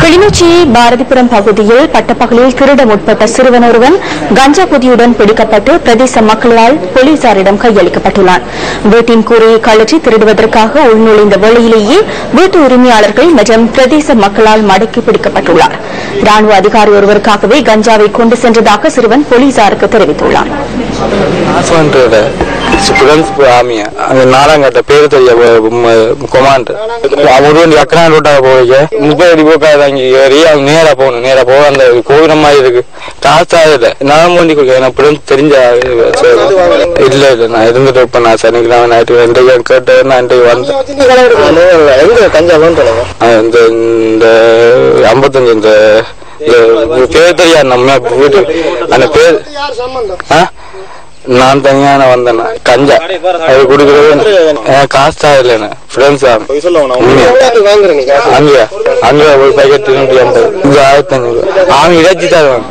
கிளிநொச்சி பாரதிபுரம் பகுதியில் பட்டப்பகலில் திருட முற்பட்ட சிறுவன் ஒருவன் கஞ்சா பொதியுடன் பிடிக்கப்பட்டு பிரதேச மக்களால் போலீசாரிடம் கையளிக்கப்பட்டுள்ளான். வீட்டின் கூரையை கழற்றி திருடுவதற்காக உள்நுழைந்த வேளையிலேயே வீட்டு உரிமையாளர்கள் மற்றும் பிரதேச மக்களால் மடக்கி பிடிக்கப்பட்டுள்ளார். ராணுவ அதிகாரி ஒருவருக்காகவே கஞ்சாவை கொண்டு சென்றதாக சிறுவன் போலீசாருக்கு தெரிவித்துள்ளார். நாலாங்கட்ட பேரு தெரிய கொமாண்ட் அவரு அக்கனா ரோட்டாக போய் 30 அடி போக்காதாங்க ஏறி அவங்க நேரா போக அந்த கோவிடம் மாதிரி இருக்கு காசா இல்ல நான் வண்டி கொடுக்க எனக்கு தெரிஞ்ச இல்ல நான் இருந்துட்டு இப்ப நான் சனிக்கிழமை நைட்டு கேட்டு நான் வந்தேன் கஞ்சா இந்த 55 இந்த பேர் தெரியா நம்ம வீட்டு அந்த பேர் நான் தனியான வந்தேன் கஞ்சா அது குடுக்கறது காசா இல்லைன்னு ஃப்ரெண்ட்ஸ் அங்க ஒரு பேக்கெட் 250 ஆயிரத்தி 500 அவன் இறைச்சி தருவான்.